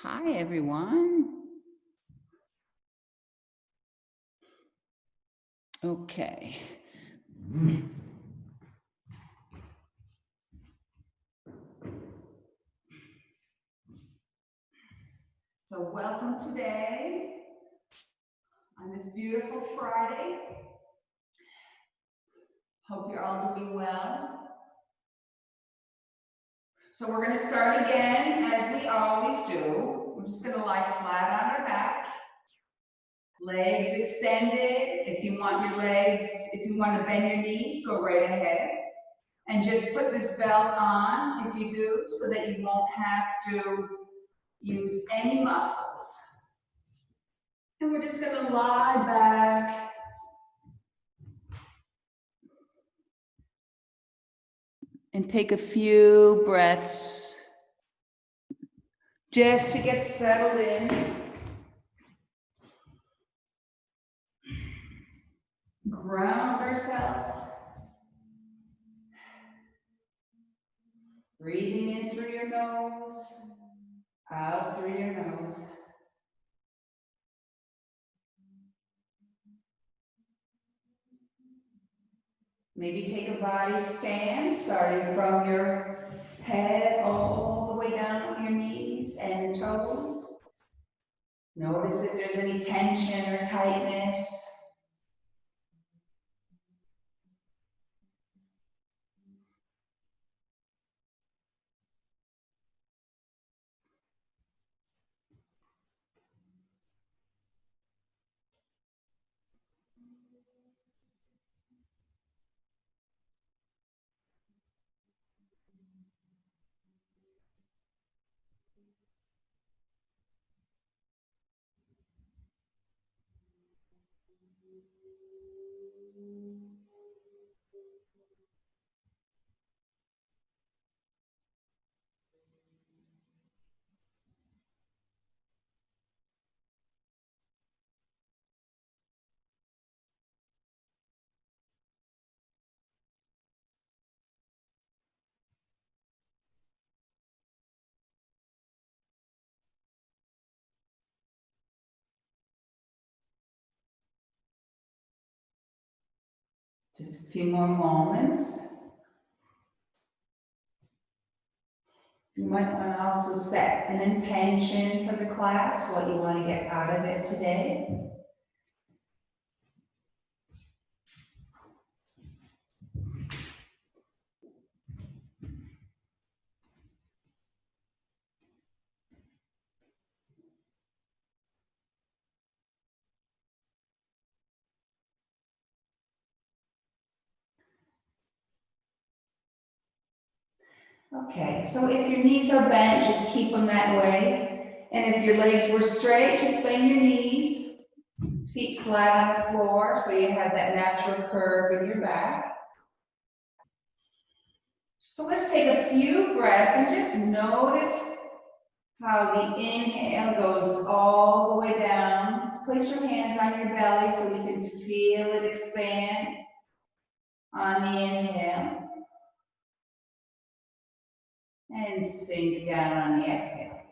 Hi, everyone. Okay. So welcome today on this beautiful Friday. Hope you're all doing well. So we're going to start again as we always do. We're just going to lie flat on our back. Legs extended. If you want to bend your knees, go right ahead. And just put this belt on if you do, so that you won't have to use any muscles. And we're just going to lie back. And take a few breaths just to get settled in. Ground ourselves. Breathing in through your nose, out through your nose. Maybe take a body stand, starting from your head all the way down to your knees and toes. Notice if there's any tension or tightness. Just a few more moments. You might want to also set an intention for the class, what you want to get out of it today. Okay, so if your knees are bent, just keep them that way. And if your legs were straight, just bend your knees, feet flat on the floor, so you have that natural curve in your back. So let's take a few breaths and just notice how the inhale goes all the way down. Place your hands on your belly so you can feel it expand on the inhale. And sink down on the exhale.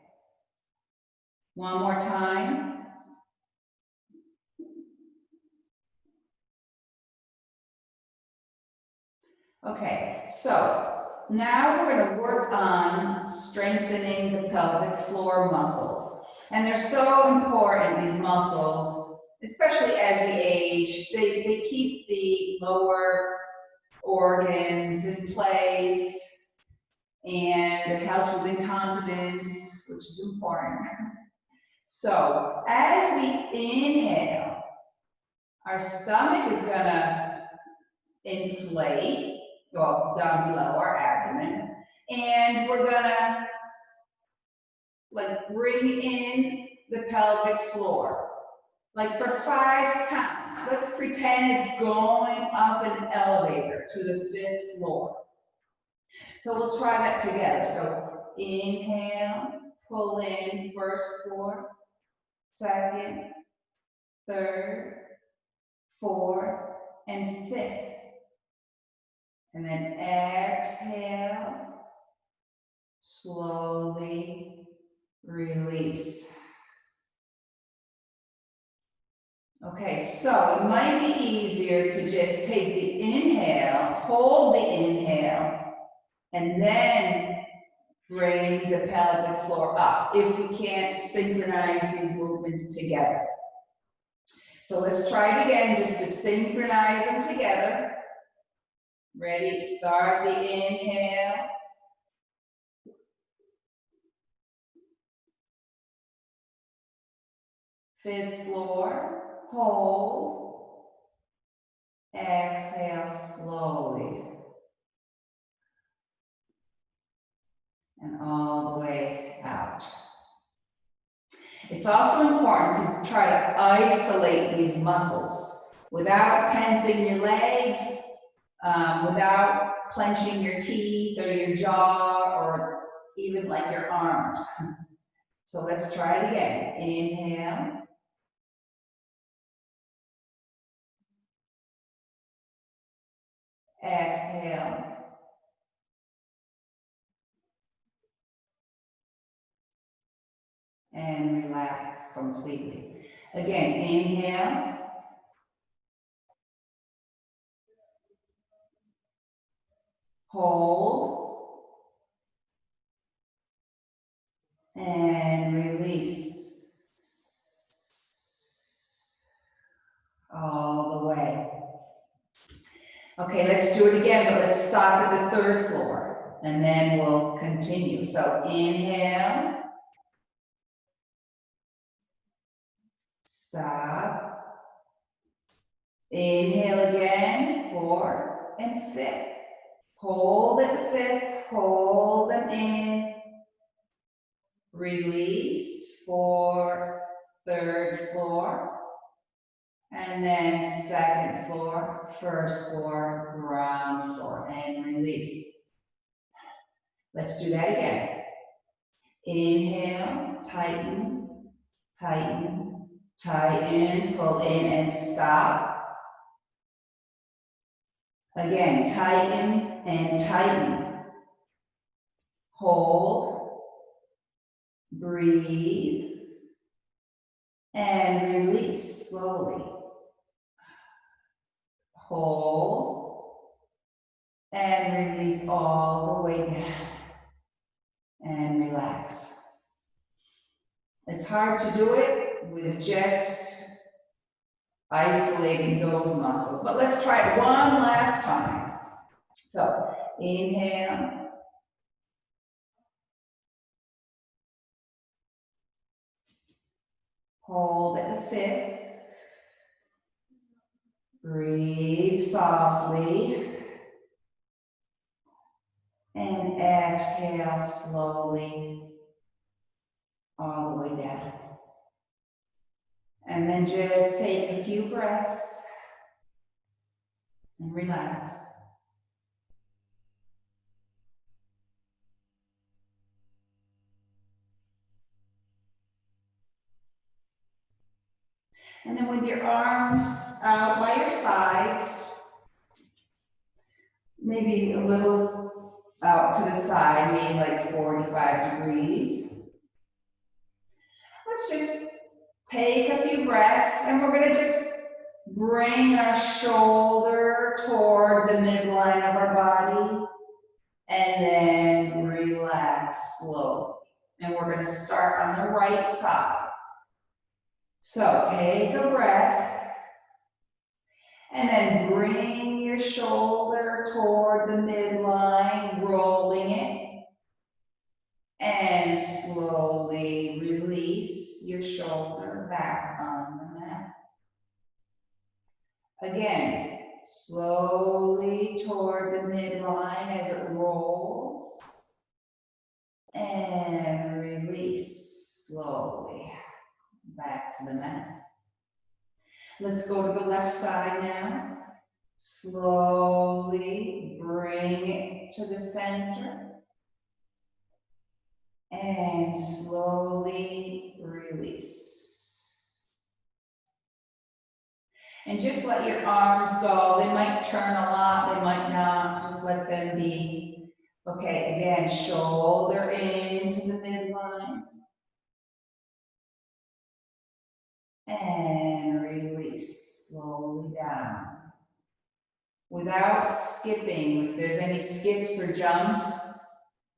One more time. Okay, so now we're going to work on strengthening the pelvic floor muscles. And they're so important, these muscles, especially as we age. They keep the lower organs in place and help with incontinence, which is important. So as we inhale, our stomach is going to inflate, well, down below our abdomen, and we're going to bring in the pelvic floor. Like for 5 counts. Let's pretend it's going up an elevator to the 5th floor. So we'll try that together. So inhale, pull in, 1st floor, 2nd, 3rd, 4th, and 5th. And then exhale, slowly release. Okay, so it might be easier to just take the inhale, hold the inhale, and then bring the pelvic floor up if we can't synchronize these movements together. So let's try it again just to synchronize them together. Ready? Start the inhale. Fifth floor. Hold. Exhale slowly. And all the way out. It's also important to try to isolate these muscles without tensing your legs, without clenching your teeth or your jaw or even like your arms. So let's try it again. Inhale. Exhale. And relax completely. Again, inhale. Hold. And release. All the way. Okay, let's do it again, but let's stop at the third floor, and then we'll continue. So inhale. Stop. Inhale again, fourth and fifth. Hold at the fifth, hold them in. Release for third floor. And then second floor, first floor, ground floor, and release. Let's do that again. Inhale, tighten, tighten, tighten, pull in and stop. Again, tighten and tighten. Hold, breathe, and release slowly. Hold, and release all the way down. And relax. It's hard to do it with just isolating those muscles, but let's try it one last time. So, inhale. Hold at the fifth. Breathe softly. And exhale slowly all the way down. And then just take a few breaths and relax. And then with your arms out by your sides, maybe a little out to the side, maybe like 45 degrees. Let's just take a few breaths, and we're going to just bring our shoulder toward the midline of our body, and then relax slowly. And we're going to start on the right side. So take a breath, and then bring your shoulder toward the midline, rolling it, and slowly release your shoulder back on the mat. Again, slowly toward the midline as it rolls, and release slowly back to the mat. Let's go to the left side now. Slowly bring it to the center. And slowly release. And just let your arms go. They might turn a lot, they might not. Just let them be. Okay, again, shoulder into the midline. without skipping. If there's any skips or jumps,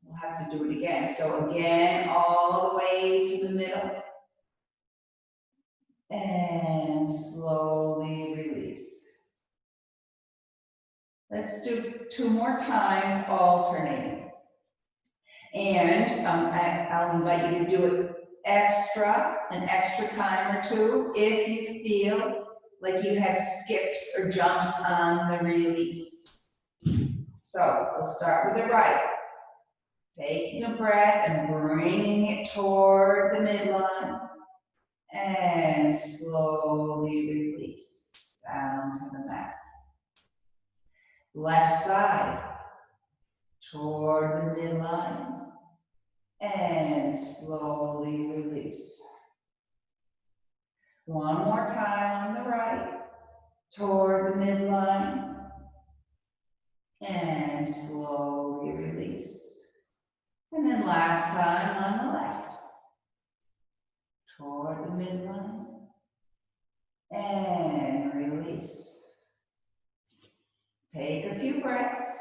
we'll have to do it again. So again, all the way to the middle. And slowly release. Let's do 2 more times, alternating. And I'll invite you to do it an extra time or 2, if you feel like you have skips or jumps on the release. So we'll start with the right. Taking a breath and bringing it toward the midline. And slowly release down to the mat. Left side, toward the midline, and slowly release. One more time on the right, toward the midline, and slowly release. And then last time on the left, toward the midline, and release. Take a few breaths.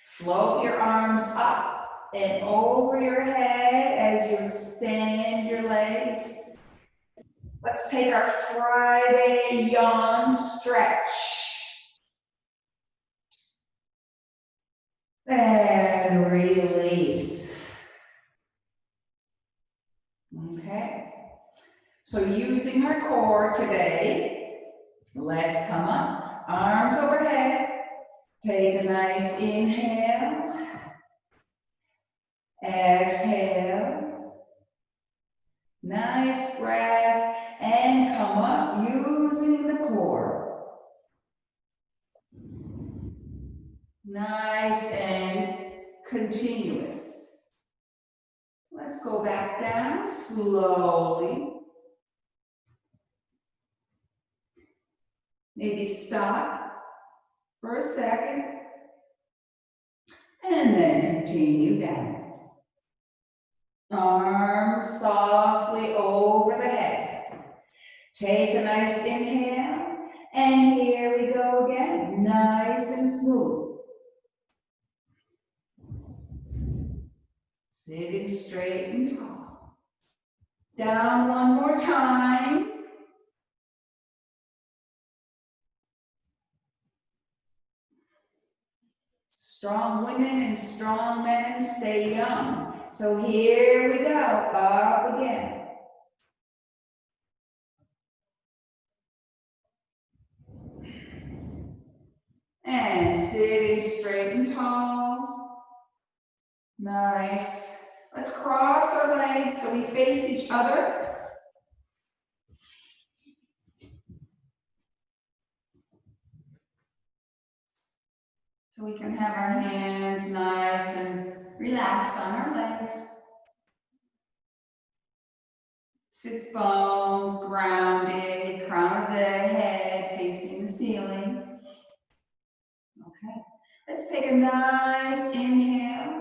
Float your arms up and over your head as you extend your legs. Let's take our Friday yawn stretch. And release. Okay. So using our core today, let's come up, arms overhead. Take a nice inhale. Exhale. Nice breath. And come up using the core. Nice and continuous. Let's go back down slowly. Maybe stop for a second. And then continue down. Arms softly over the head. Take a nice inhale. And here we go again. Nice and smooth. Sitting straight and tall. Down one more time. Strong women and strong men stay young. So here we go, up again. And sitting straight and tall. Nice. Let's cross our legs so we face each other. So we can have our hands nice and relaxed on our legs. Sits bones grounded, crown of the head facing the ceiling. Okay, let's take a nice inhale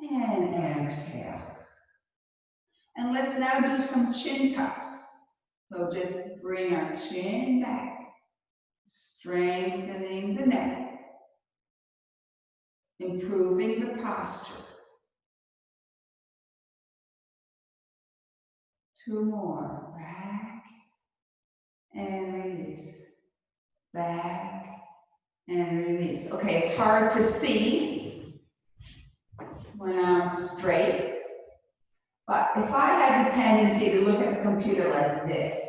and exhale. And let's now do some chin tucks. So just bring our chin back, strengthening the neck, improving the posture. 2 more, back and release, back and release. Okay, it's hard to see when I'm straight, but if I have a tendency to look at the computer like this,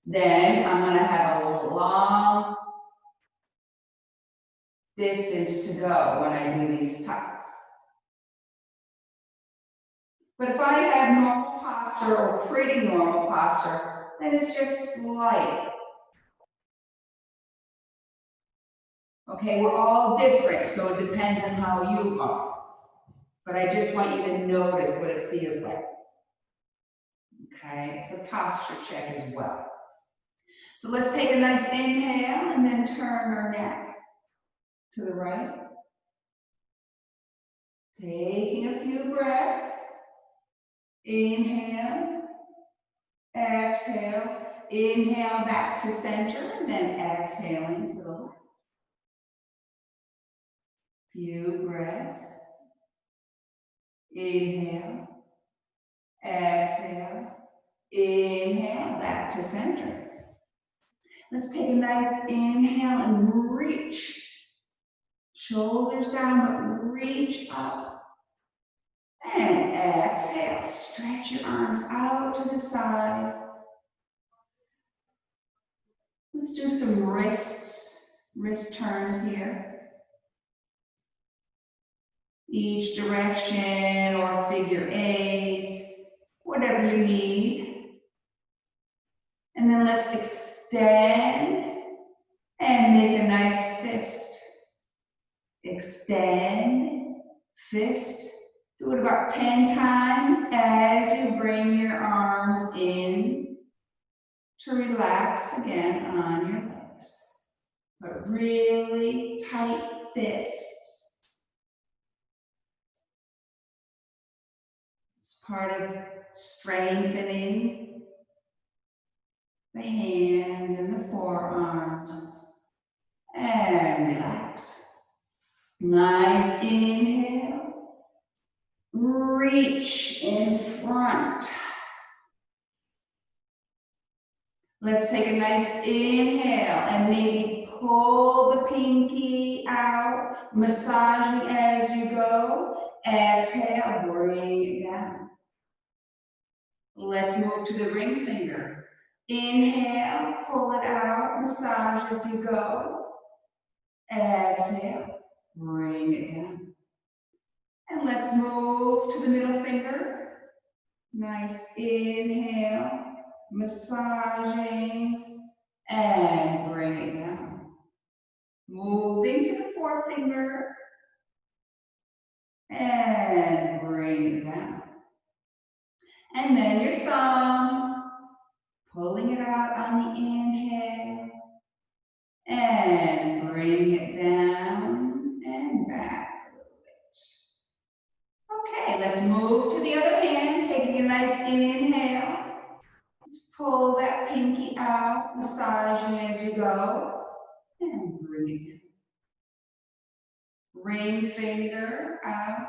then I'm going to have a long distance to go when I do these tucks. But if I have normal posture or pretty normal posture, then it's just slight. Okay, we're all different, so it depends on how you are. But I just want you to notice what it feels like. Okay, it's a posture check as well. So let's take a nice inhale and then turn our neck to the right. Taking a few breaths. Inhale, exhale, Inhale back to center, and then exhaling to the left. Few breaths. Inhale. Exhale. Inhale back to center. Let's take a nice inhale and reach. Shoulders down, but reach up. And exhale. Stretch your arms out to the side. Let's do some wrist turns here. Each direction or figure eights, whatever you need. And then let's extend and make a nice fist. Extend, fist. Do it about 10 times as you bring your arms in to relax again on your legs. But really tight fists. It's part of strengthening the hands and the forearms. And relax. Nice inhale. Reach in front. Let's take a nice inhale and maybe pull the pinky out, massaging as you go. Exhale, bring it down. Let's move to the ring finger. Inhale, pull it out, massage as you go. Exhale, bring it down. And let's move to the middle finger. Nice inhale, massaging, and bring it down. Moving to the forefinger, and bring it down. And then your thumb, pulling it out on the inhale, and bring it down and back a little bit. Okay, let's move to the other hand, taking a nice inhale. Let's pull that pinky out, massaging as you go, and bring it down. Ring finger out,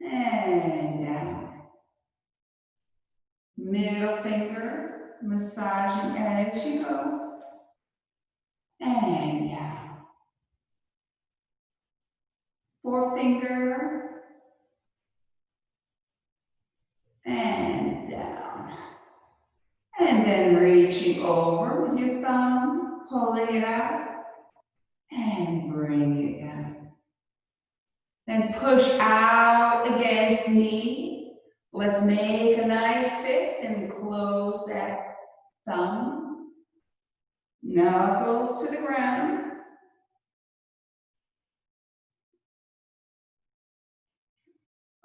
and down. Middle finger, massaging as you go, and down. Forefinger, and down. And then reaching over with your thumb, pulling it out, and bring it down. Then push out against knee. Let's make a nice fist and close that thumb. Knuckles to the ground.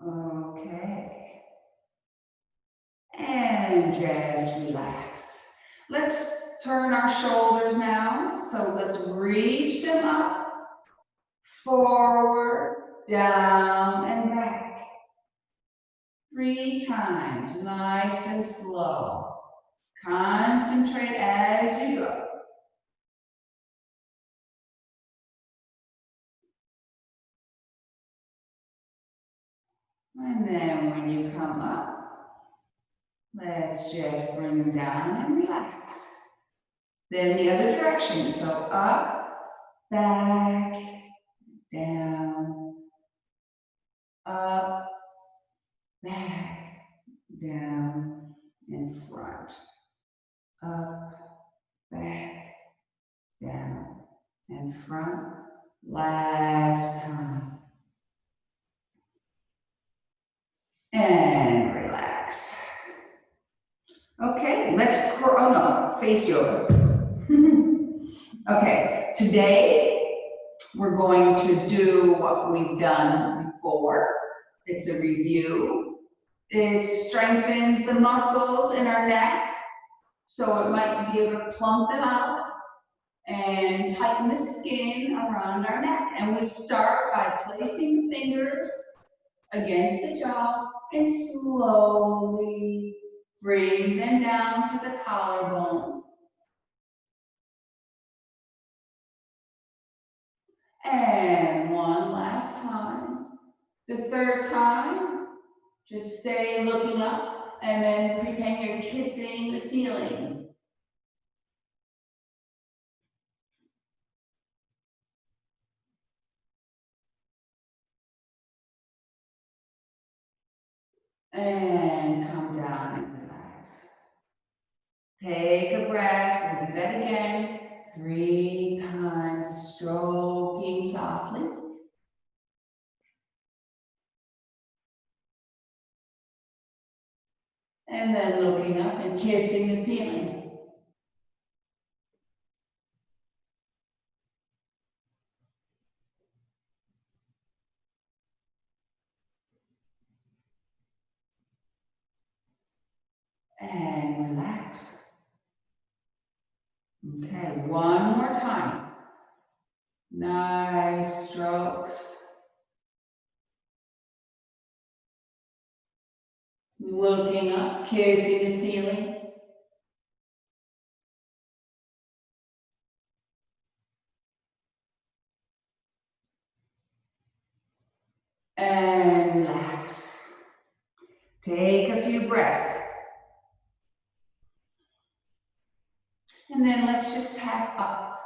Okay. And just relax. Let's turn our shoulders now. So let's reach them up, forward, down, and back. 3 times, nice and slow. Concentrate as you go. And then when you come up, let's just bring them down and relax. Then the other direction, so up, back, down, up, back, down, and front. Up, back, down, and front. Last time. And relax. Okay, let's, oh no, face yoga. Okay, today we're going to do what we've done before. It's a review. It strengthens the muscles in our neck, so it might be able to plump them out and tighten the skin around our neck. And we start by placing the fingers against the jaw and slowly Bring them down to the collarbone. And one last time. The third time, just stay looking up and then pretend you're kissing the ceiling. And come down and relax. Take a breath, we'll do that again. 3 times, stroking softly. And then looking up and kissing the ceiling. And relax. Okay, one more time. Nice strokes. Looking up, kissing the ceiling. And relax. Take a few breaths. And then let's just tap up.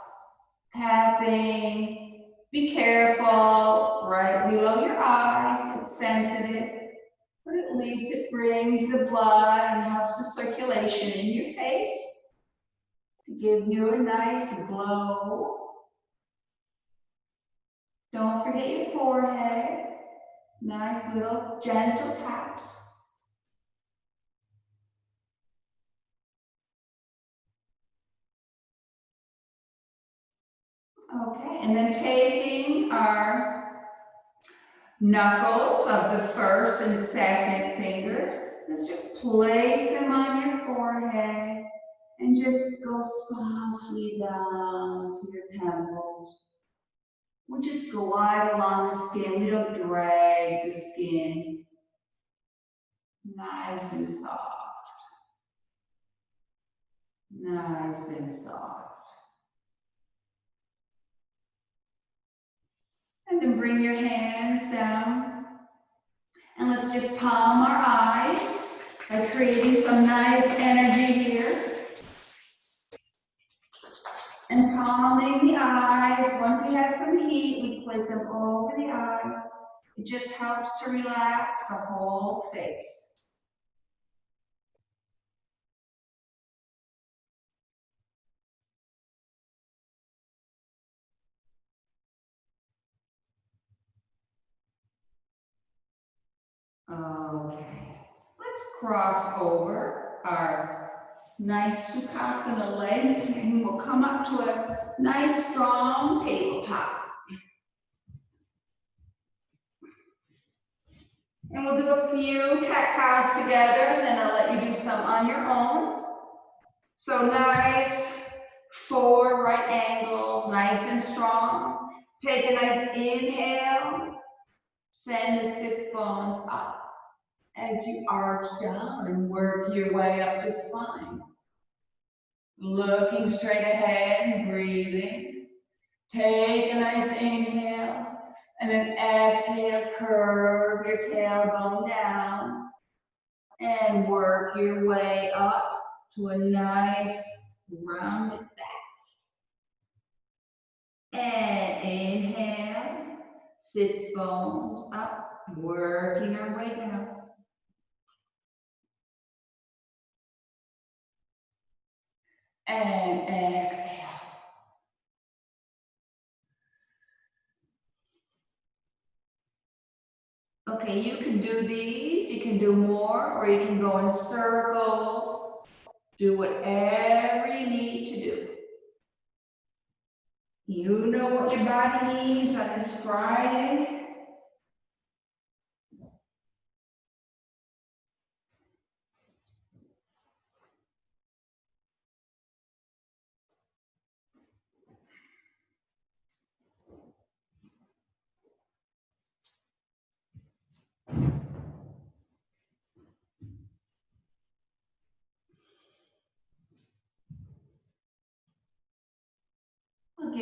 Tapping. Be careful, right below your eyes. It's sensitive, but at least it brings the blood and helps the circulation in your face to give you a nice glow. Don't forget your forehead. Nice little gentle taps. Okay, and then taking our knuckles of the first and second fingers, let's just place them on your forehead and just go softly down to your temples. We'll just glide along the skin. We don't drag the skin. Nice and soft. Nice and soft. And then bring your hands down. And let's just palm our eyes by creating some nice energy here. And palming the eyes. Once we have some heat, we place them over the eyes. It just helps to relax the whole face. Okay, let's cross over our nice Sukhasana legs and we'll come up to a nice strong tabletop. And we'll do a few cat-cows together, then I'll let you do some on your own. So nice 4 right angles, nice and strong. Take a nice inhale, send the sits bones up as you arch down and work your way up the spine. Looking straight ahead and breathing. Take a nice inhale and then exhale, curve your tailbone down and work your way up to a nice rounded back. And inhale, sits bones up, working our way down. And exhale. Okay, you can do these, you can do more, or you can go in circles. Do whatever you need to do. You know what your body needs on this Friday.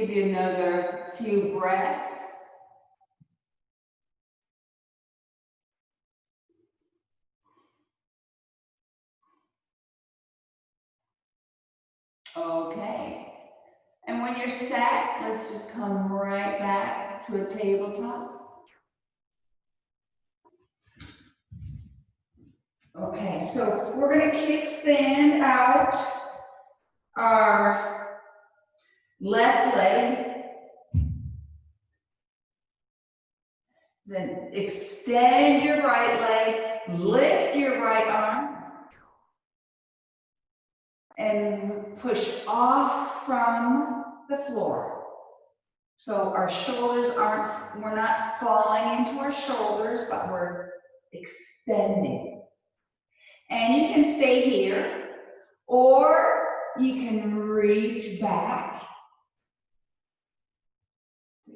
give you another few breaths. Okay. And when you're set, let's just come right back to a tabletop. Okay, so we're going to kickstand out our left leg. Then extend your right leg, lift your right arm, and push off from the floor. So our shoulders we're not falling into our shoulders, but we're extending. And you can stay here, or you can reach back.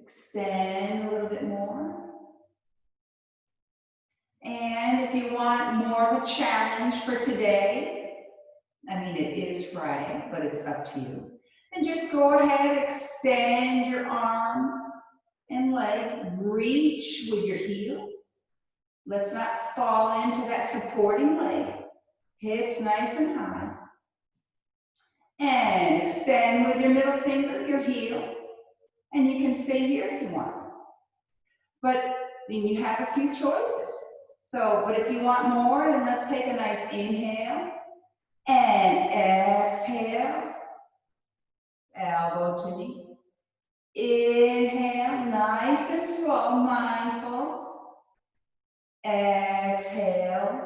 Extend a little bit more. And if you want more of a challenge for today, I mean, it is Friday, but it's up to you. Then just go ahead, extend your arm and leg, reach with your heel. Let's not fall into that supporting leg. Hips nice and high. And extend with your middle finger, your heel. And you can stay here if you want. But then you have a few choices. So, but if you want more, then let's take a nice inhale and exhale, elbow to knee. Inhale, nice and slow, mindful. Exhale.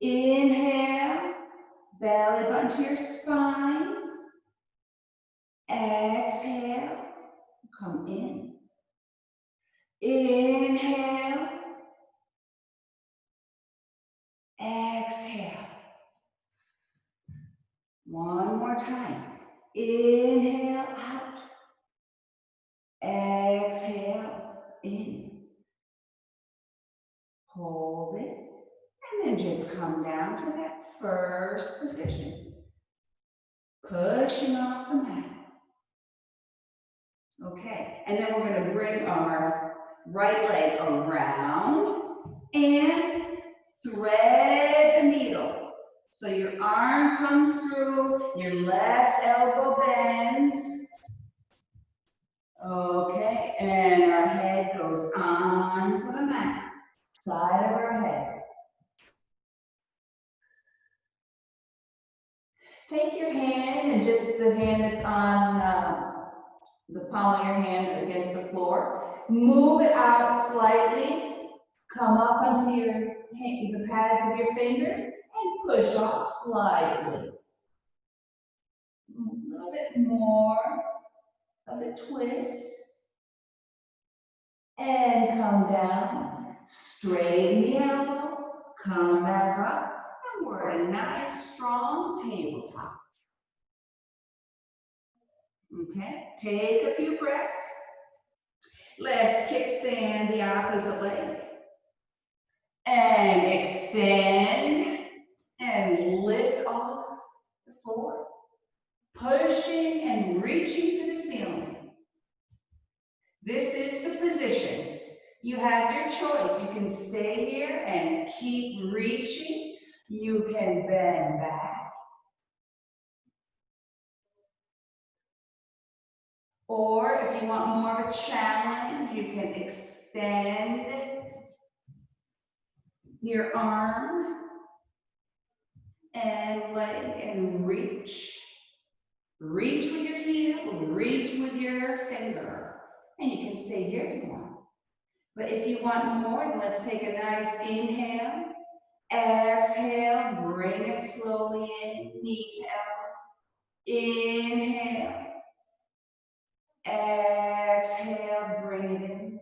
Inhale, belly button to your spine. Exhale, come in. Inhale. Exhale. One more time. Inhale out. Exhale in. Hold it. And then just come down to that first position. Pushing off the mat. Okay. And then we're going to bring our right leg around and thread the needle. So your arm comes through, your left elbow bends. Okay, and our head goes onto the mat, side of our head. Take your hand and just the hand that's on the palm of your hand against the floor. Move it out slightly. Come up onto the pads of your fingers and push off slightly. A little bit more of a twist. And come down. Straighten the elbow. Come back up. And we're at a nice, strong tabletop. Okay, take a few breaths. Let's kickstand the opposite leg. And extend and lift off the floor. Pushing and reaching for the ceiling. This is the position. You have your choice. You can stay here and keep reaching. You can bend back. Or if you want more of a challenge, you can extend your arm and leg and reach. Reach with your heel, reach with your finger. And you can stay here if you want. But if you want more, then let's take a nice inhale. Exhale, bring it slowly in, knee to elbow. Inhale. Exhale, bring it in.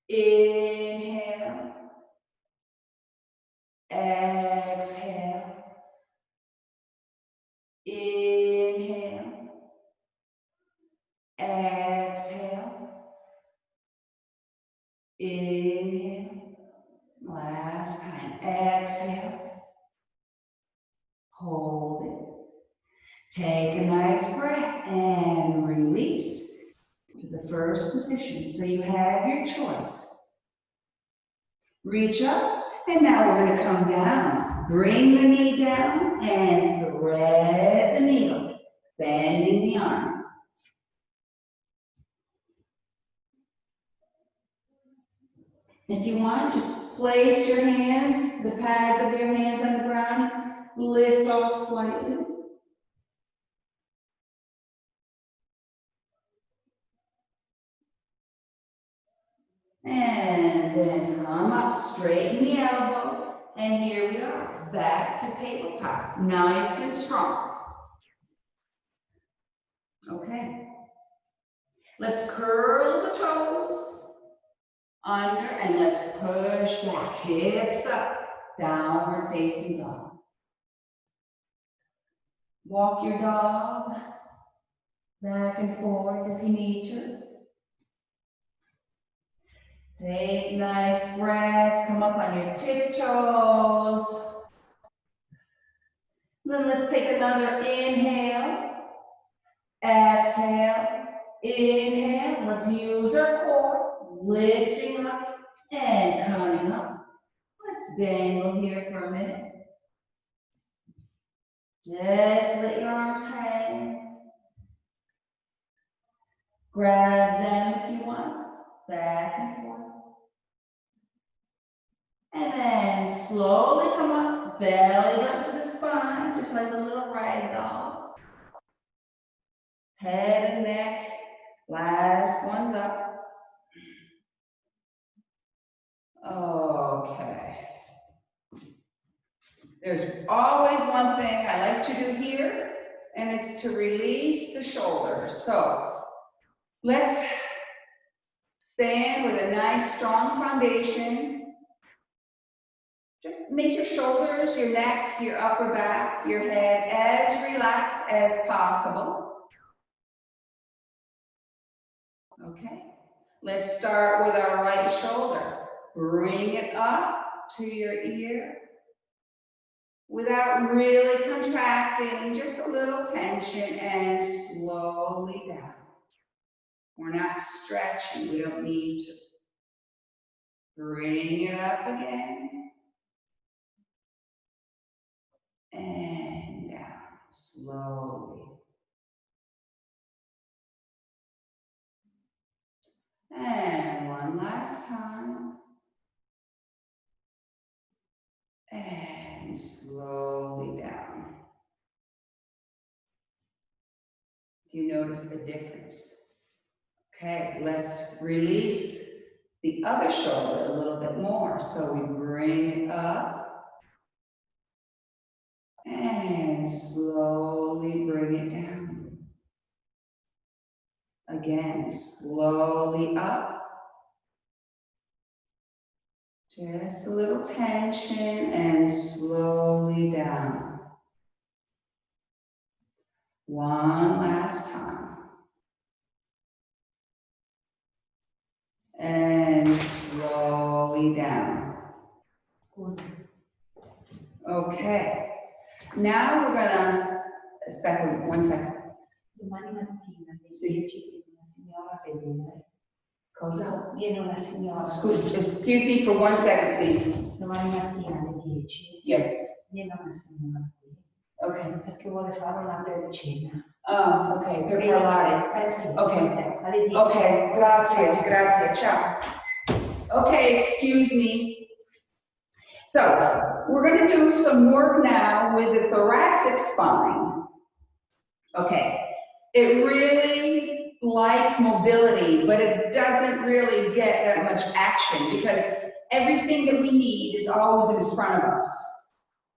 Inhale. Exhale. Inhale. Exhale. Inhale. Last time. Exhale. Hold it. Take a nice breath. and release to the first position. So you have your choice. Reach up, and now we're going to come down. Bring the knee down and thread the needle, bending the arm. If you want, just place your hands, the pads of your hands on the ground, lift off slightly. And then come up, straighten the elbow, and here we are, back to tabletop, nice and strong. Okay. Let's curl the toes under, and let's push back, hips up, downward facing dog. Walk your dog back and forth if you need to. Take nice breaths, come up on your tiptoes. Then let's take another inhale, exhale, inhale. Let's use our core, lifting up and coming up. Let's dangle here for a minute. Just let your arms hang. Grab them if you want, back and forth. And then slowly come up, belly button to the spine, just like a little rag doll. Head and neck, last one's up. Okay. There's always one thing I like to do here, and it's to release the shoulders. So let's stand with a nice strong foundation. Just make your shoulders, your neck, your upper back, your head as relaxed as possible. Okay, let's start with our right shoulder. Bring it up to your ear without really contracting, just a little tension, and slowly down. We're not stretching, we don't need to. Bring it up again. And down, slowly. And one last time. And slowly down. Do you notice the difference? Okay, let's release the other shoulder a little bit more. So we bring it up. And slowly bring it down. Again, slowly up. Just a little tension and slowly down. One last time. And slowly down. Okay. Now we're gonna, aspetta, 1 second. Domani mattina alle 10 viene una signora a vedere. Cosa? Viene una signora. Excuse me for 1 second, please. Domani mattina alle 10 Yeah. viene una signora qui. Okay. Perché vuole fare una cena. Oh, ok, per parlare. Sì, Ok. alle 10. Ok, grazie, grazie, ciao. Okay, excuse me. So, we're going to do some work now with the thoracic spine. Okay, it really likes mobility, but it doesn't really get that much action because everything that we need is always in front of us.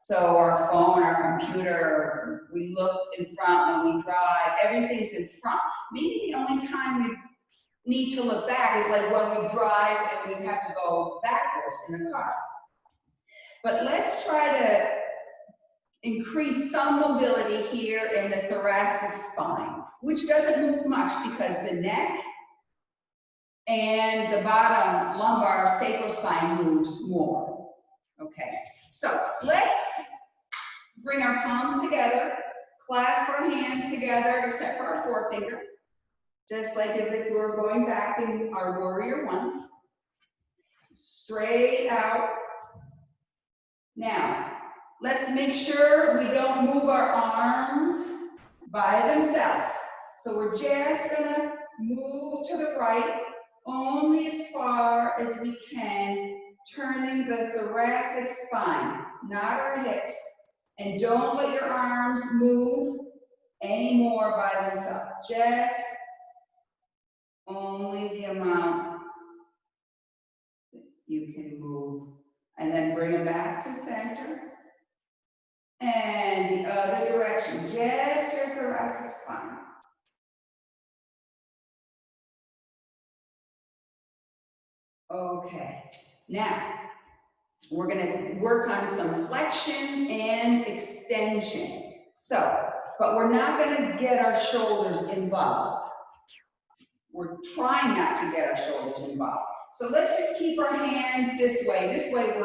So our phone, our computer, we look in front when we drive, everything's in front. Maybe the only time we need to look back is like when we drive and we have to go backwards in the car. But let's try to increase some mobility here in the thoracic spine, which doesn't move much because the neck and the bottom lumbar sacral spine moves more. Okay, so let's bring our palms together, clasp our hands together, except for our forefinger, just like as if we were going back in our warrior one. Straight out. Now, let's make sure we don't move our arms by themselves. So we're just gonna move to the right only as far as we can, turning the thoracic spine, not our hips. And don't let your arms move anymore by themselves. Just only the amount you can move. And then bring them back to center. And the other direction, just your thoracic spine. Okay, now we're gonna work on some flexion and extension. So, but we're not gonna get our shoulders involved. We're trying not to get our shoulders involved. So let's just keep our hands this way. This way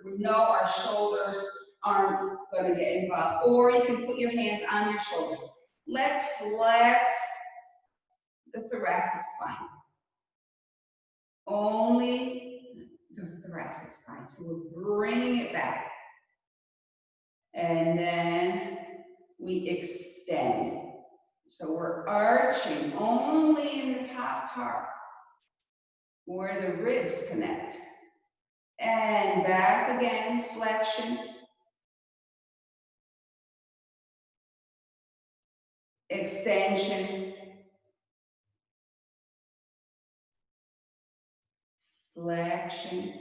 we know our shoulders aren't gonna get involved. Or you can put your hands on your shoulders. Let's flex the thoracic spine. Only the thoracic spine. So we're bringing it back. And then we extend. So we're arching only in the top part where the ribs connect. And back again, flexion. Extension. Flexion.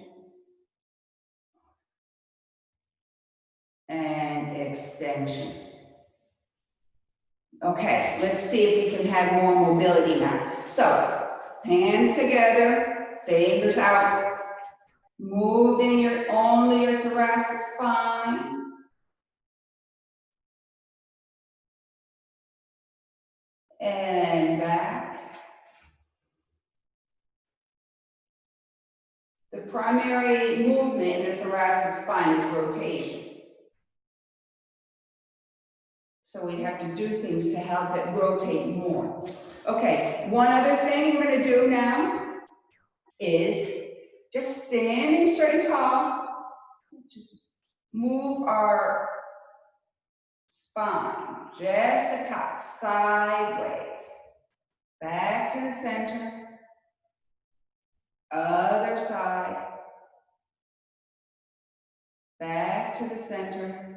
And extension. Okay, let's see if we can have more mobility now. So, hands together, fingers out, moving only your thoracic spine. And back. The primary movement in the thoracic spine is rotation. So we have to do things to help it rotate more. Okay, one other thing we're going to do now is just standing straight and tall. Just move our spine, just the top, sideways. Back to the center. Other side. Back to the center.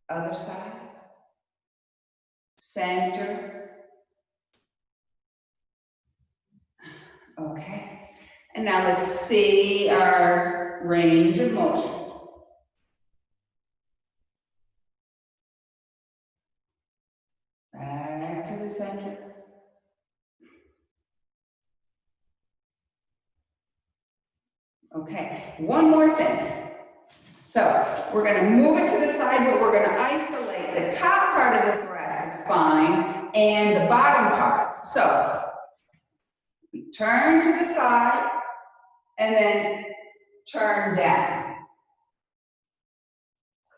Other side. Center. Okay. And now let's see our range of motion. Back to the center. Okay, one more thing. So we're going to move it to the side, but we're going to isolate the top part of the thoracic spine and the bottom part. So we turn to the side and then turn down.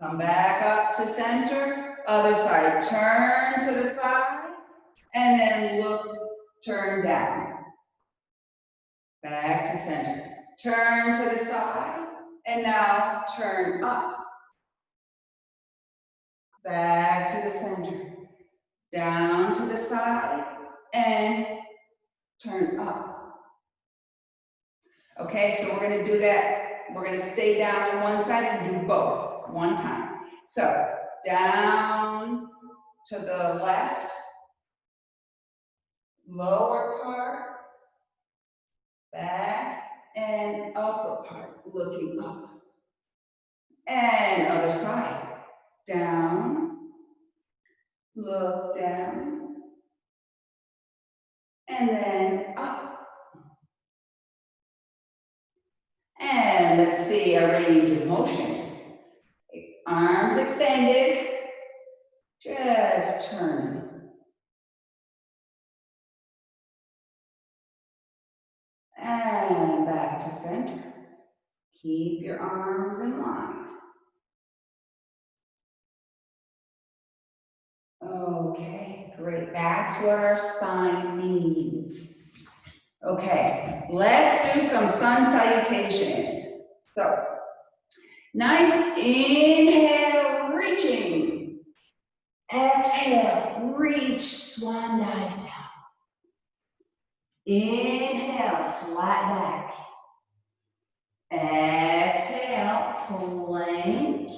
Come back up to center, other side, turn to the side, and then look, turn down. Back to center. Turn to the side, and now turn up. Back to the center. Down to the side, and turn up. Okay, so we're going to do that. We're going to stay down on one side and do both one time. So, down to the left, lower part, back, and upper part, looking up. And other side, down, look down, and then up. And let's see our range of motion. Arms extended, just turn. And back to center. Keep your arms in line. Okay, great. That's what our spine needs. Okay, let's do some sun salutations. So, nice inhale, reaching. Exhale, reach, swan dive down. Inhale, flat back. Exhale, plank.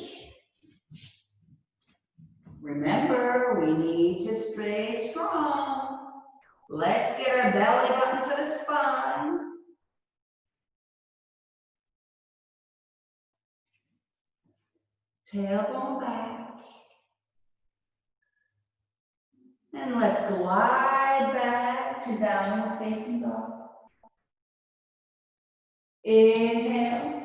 Remember, we need to stay strong. Let's get our belly button to the spine. Tailbone back. And let's glide back to downward facing dog. Inhale.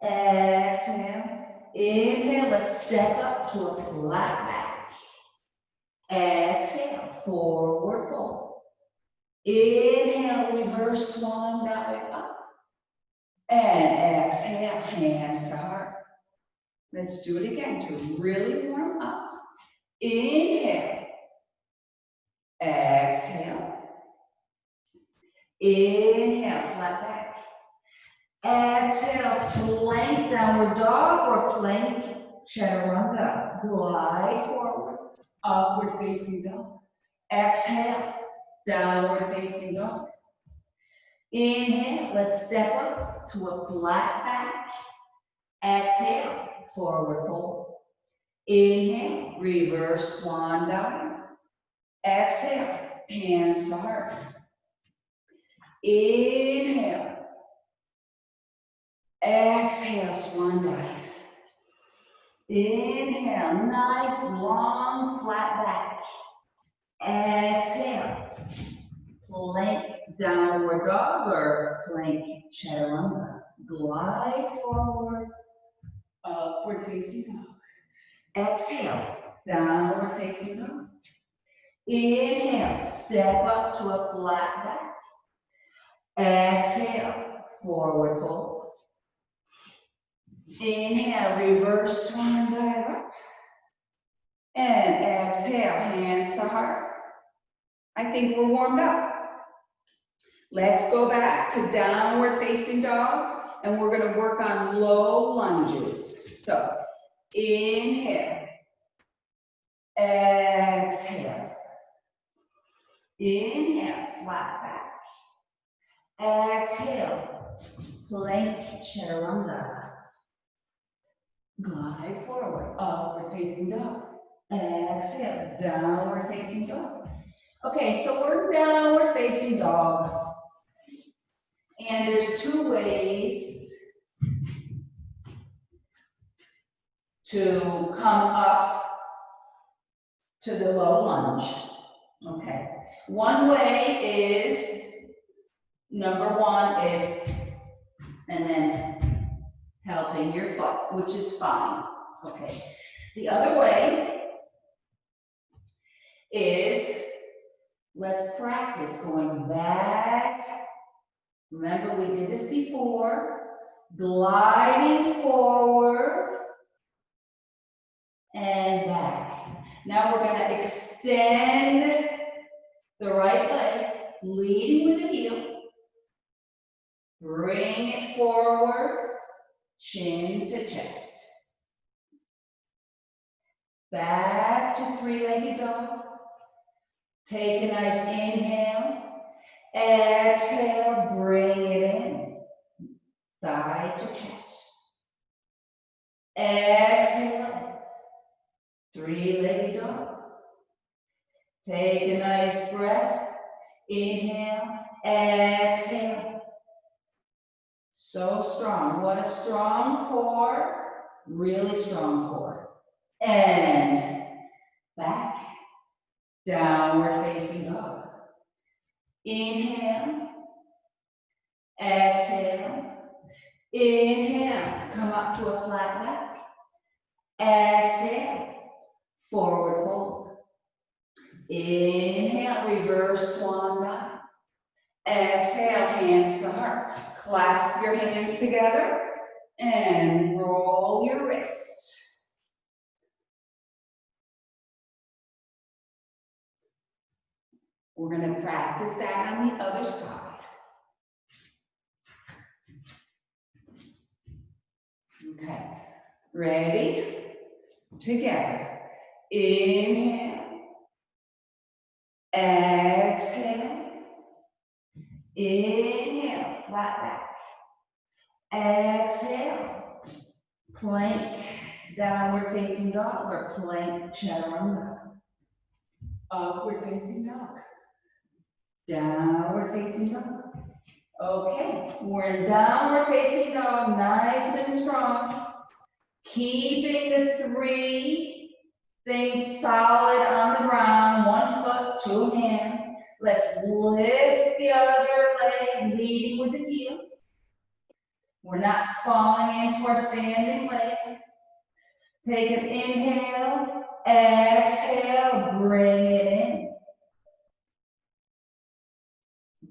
Exhale. Inhale, let's step up to a flat back. Exhale, forward fold. Inhale, reverse swan dive up. And exhale, hands to heart. Let's do it again to really warm up. Inhale. Exhale. Inhale, flat back. Exhale, plank downward dog or plank chaturanga. Glide forward, upward facing dog. Exhale, downward facing dog. Inhale, let's step up to a flat back. Exhale, forward fold. Inhale, reverse swan dive. Exhale, hands to heart. Inhale. Exhale, swan dive. Inhale, nice long flat back. Exhale, plank downward dog or plank chaturanga. Glide forward, upward facing dog. Exhale, downward facing dog. Inhale, step up to a flat back. Exhale, forward fold. Inhale, reverse swan dive up. And exhale, hands to heart. I think we're warmed up. Let's go back to downward facing dog, and we're gonna work on low lunges. So, inhale, exhale. Inhale, flat back. Exhale, plank chaturanga. Glide forward, upward facing dog. Exhale, downward facing dog. Okay, so we're downward facing dog. And there's two ways to come up to the low lunge. Okay, one way is, number one is, and then helping your foot, which is fine. Okay, the other way is, let's practice going back. Remember, we did this before. Gliding forward and back. Now we're going to extend the right leg, leading with the heel. Bring it forward, chin to chest. Back to three-legged dog. Take a nice inhale. Exhale, bring it in. Thigh to chest. Exhale. Three-legged dog. Take a nice breath. Inhale. Exhale. So strong. What a strong core. Really strong core. And back. Downward facing dog. Inhale. Exhale. Inhale. Come up to a flat back. Exhale. Forward fold. Inhale. Reverse swan dive. Exhale. Hands to heart. Clasp your hands together and roll your wrists. We're gonna practice that on the other side. Okay, ready? Together. Inhale. Exhale. Inhale, flat back. Exhale. Plank, downward facing dog, or plank, chaturanga. Upward facing dog. Downward facing dog. Okay, we're in downward facing dog, nice and strong. Keeping the 3 things solid on the ground, 1 foot, 2 hands. Let's lift the other leg, leading with the heel. We're not falling into our standing leg. Take an inhale, exhale, bring it in.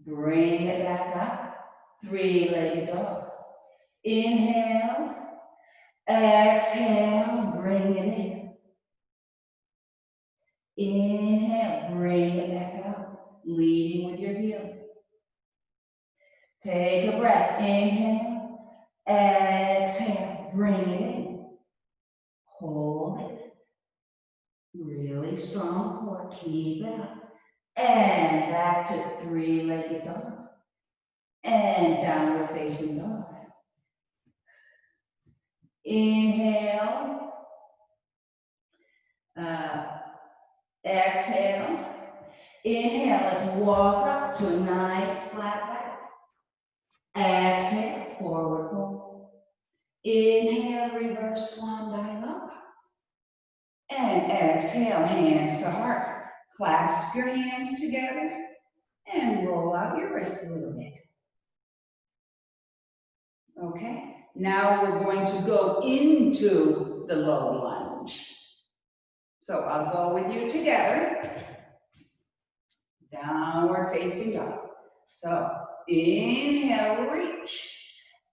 Bring it back up, 3-legged dog. Inhale, exhale, bring it in. Inhale, bring it back up, leading with your heel. Take a breath, inhale, exhale, bring it in. Hold it. Really strong core, keep it up. And back to 3-legged dog. And downward facing dog. Inhale. Exhale. Inhale, let's walk up to a nice flat back. Exhale, forward fold. Inhale, reverse swan dive up. And exhale, hands to heart. Clasp your hands together and roll out your wrists a little bit. Okay, now we're going to go into the low lunge. So I'll go with you together. Downward facing dog. So inhale, reach.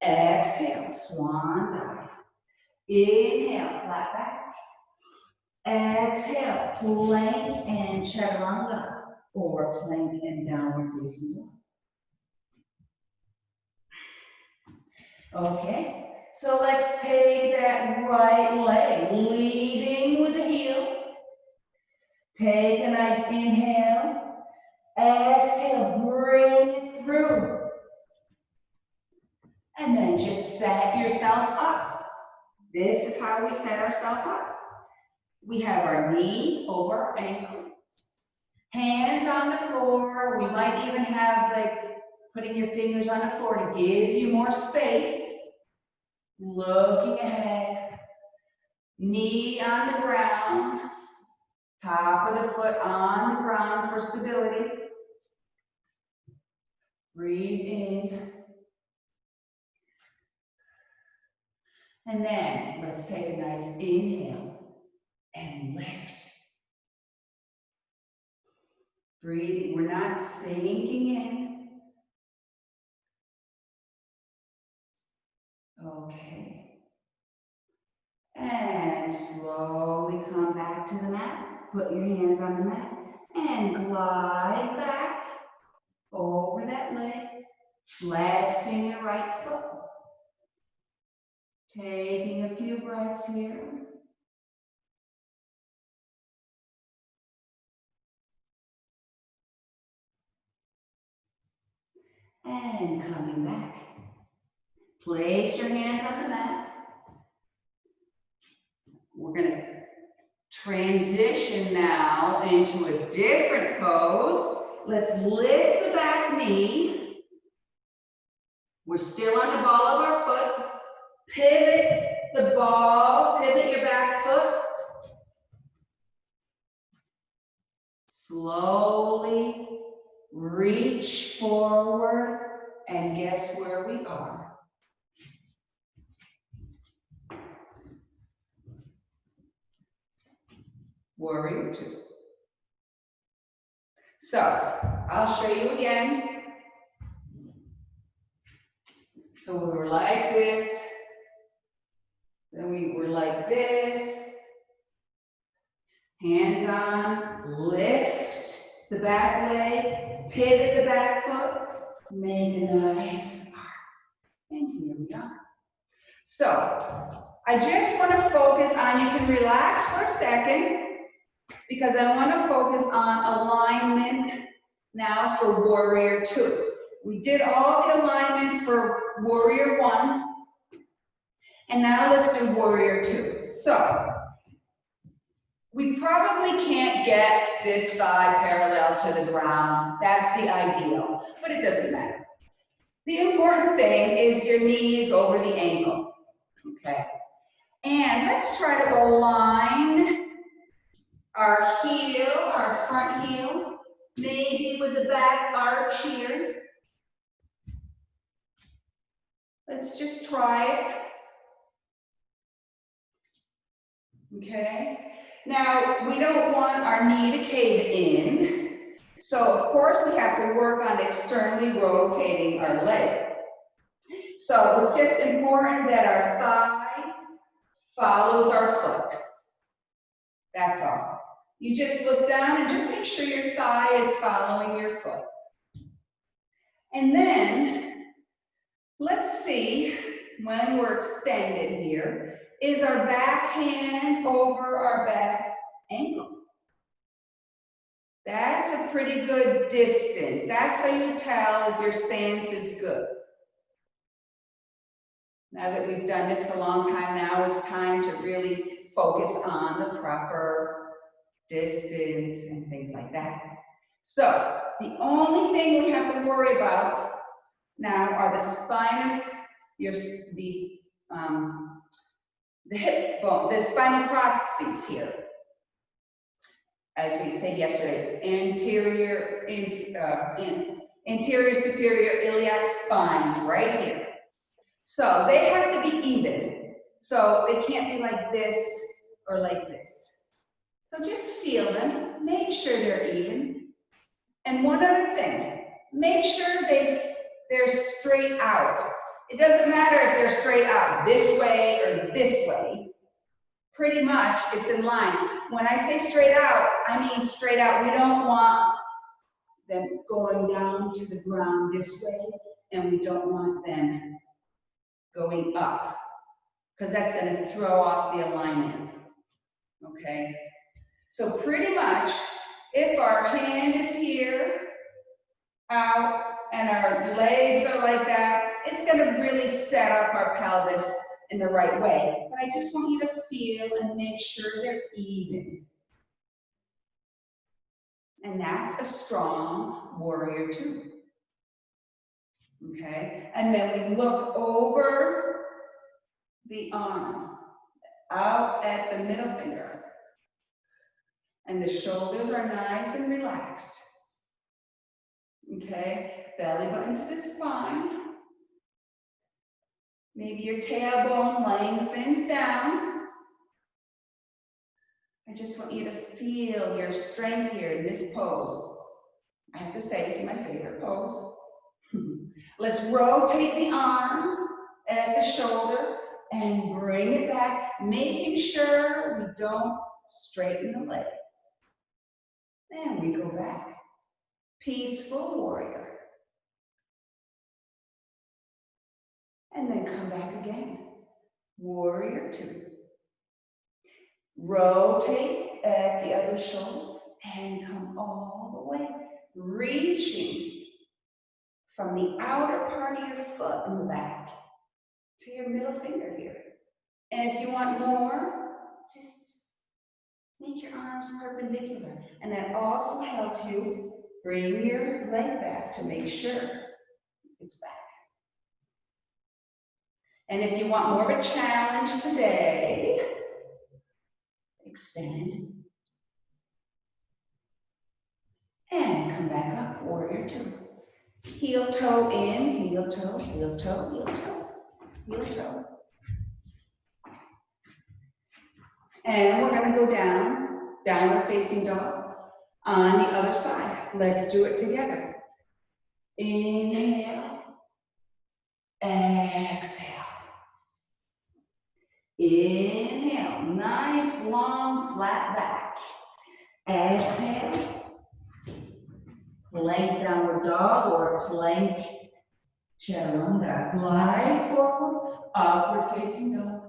Exhale, swan dive. Inhale, flat back. Exhale, plank and chaturanga, or plank and downward facing dog. Okay, so let's take that right leg, leading with the heel. Take a nice inhale. Exhale, bring it through. And then just set yourself up. This is how we set ourselves up. We have our knee over our ankle. Hands on the floor. We might even have like putting your fingers on the floor to give you more space. Looking ahead. Knee on the ground. Top of the foot on the ground for stability. Breathe in. And then let's take a nice inhale and lift. Breathing, we're not sinking in. Okay. And slowly come back to the mat. Put your hands on the mat and glide back over that leg, flexing your right foot. Taking a few breaths here. And coming back. Place your hands on the mat. We're going to transition now into a different pose. Let's lift the back knee. We're still on the ball of our foot. Pivot the ball, pivot your back foot. Slowly reach forward and guess where we are. Warrior two. So, I'll show you again. So we were like this, then we were like this, hands on, lift, the back leg, pivot the back foot, make a nice arc. And here we are. So, I just want to focus on, you can relax for a second, because I want to focus on alignment now for Warrior 2. We did all the alignment for Warrior 1, and now let's do Warrior 2. So, we probably can't get this thigh parallel to the ground. That's the ideal, but it doesn't matter. The important thing is your knees over the ankle, okay? And let's try to align our heel, our front heel, maybe with the back arch here. Let's just try it. Okay? Now, we don't want our knee to cave in. So, of course, we have to work on externally rotating our leg. So, it's just important that our thigh follows our foot. That's all. You just look down and just make sure your thigh is following your foot. And then, let's see, when we're extended here, is our back hand over our back ankle. That's a pretty good distance. That's how you tell if your stance is good. Now that we've done this a long time now, it's time to really focus on the proper distance and things like that. So, the only thing we have to worry about now are the spinous, the hip bone, the spinal processes here. As we said yesterday, anterior superior iliac spines right here. So they have to be even. So they can't be like this or like this. So just feel them, make sure they're even. And one other thing, make sure they're straight out. It doesn't matter if they're straight out this way or this way. Pretty much it's in line. When I say straight out, I mean straight out. We don't want them going down to the ground this way, and we don't want them going up, because that's going to throw off the alignment. Okay? So pretty much, if our hand is here, out, and our legs are like that, it's going to really set up our pelvis in the right way. But I just want you to feel and make sure they're even. And that's a strong Warrior 2. Okay? And then we look over the arm, out at the middle finger. And the shoulders are nice and relaxed. Okay? Belly button to the spine. Maybe your tailbone lengthens down. I just want you to feel your strength here in this pose. I have to say, this is my favorite pose. Let's rotate the arm at the shoulder and bring it back, making sure we don't straighten the leg. Then we go back. Peaceful warrior. And then come back again. Warrior 2. Rotate at the other shoulder and come all the way, reaching from the outer part of your foot in the back to your middle finger here. And if you want more, just make your arms perpendicular. And that also helps you bring your leg back to make sure it's back. And if you want more of a challenge today, extend. And come back up, Warrior 2. Heel toe in, heel toe, heel toe, heel toe, heel toe. And we're going to go down, downward facing dog, on the other side. Let's do it together. Inhale, exhale. Inhale, nice long flat back. Exhale. plank downward dog or plank chaturanga. Glide forward, upward facing dog.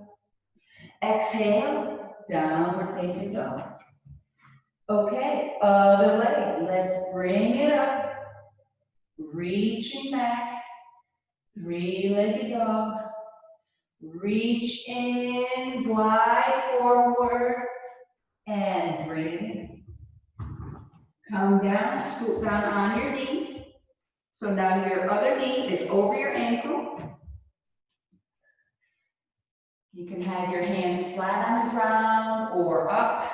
Exhale, downward facing dog. Okay, other leg, let's bring it up. Reaching back, three-legged dog. Reach in, glide forward, and bring it in. Come down, scoot down on your knee. So now your other knee is over your ankle. You can have your hands flat on the ground or up.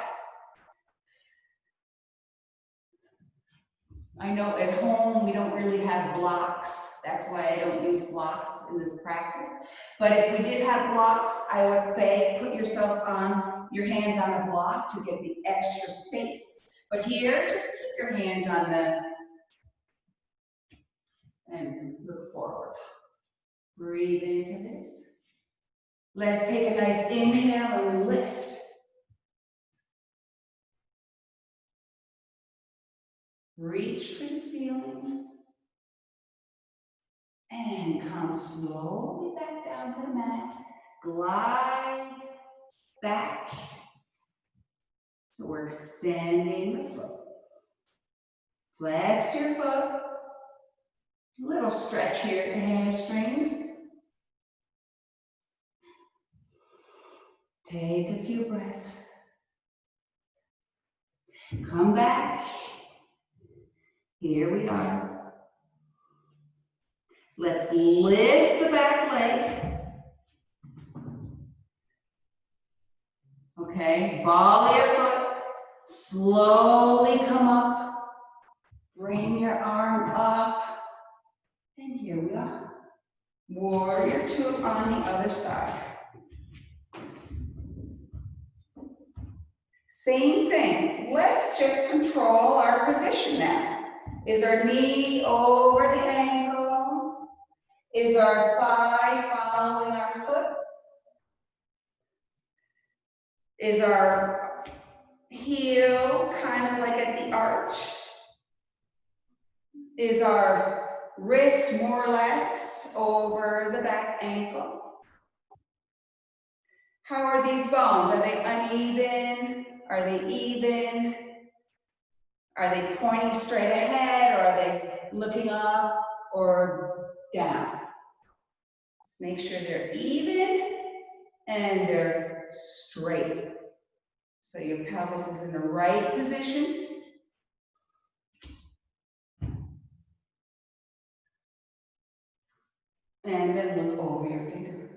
I know at home we don't really have blocks. That's why I don't use blocks in this practice. But if we did have blocks, I would say put yourself on your hands on a block to get the extra space. But here, just keep your hands on the, and look forward. Breathe into this. Let's take a nice inhale and lift. Reach for the ceiling. And come slowly back down to the mat. Glide back. So we're extending the foot. Flex your foot. A little stretch here at the hamstrings. Take a few breaths. Come back. Here we are. Let's lift the back leg. Okay, ball your foot. Slowly come up. Bring your arm up. And here we are. Warrior two on the other side. Same thing. Let's just control our position now. Is our knee over the ankle? Is our thigh following our foot? Is our heel kind of like at the arch? Is our wrist more or less over the back ankle? How are these bones? Are they uneven? Are they even? Are they pointing straight ahead, or are they looking up or down? Let's make sure they're even and they're straight. So your pelvis is in the right position. And then look over your finger.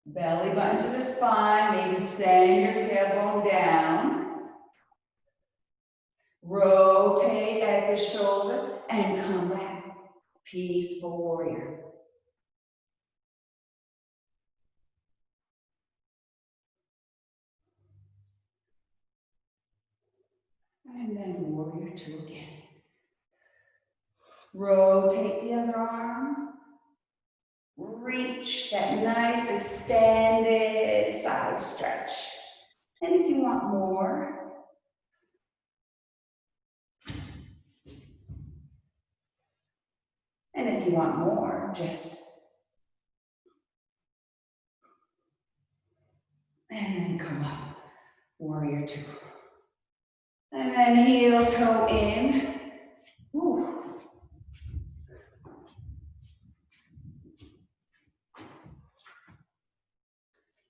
Belly button to the spine, maybe send your tailbone down. Rotate at the shoulder and come back. Peaceful warrior. And then warrior two again. Rotate the other arm. Reach that nice extended side stretch. And if you want more, just and then come up, warrior two. And then heel toe in. Whew.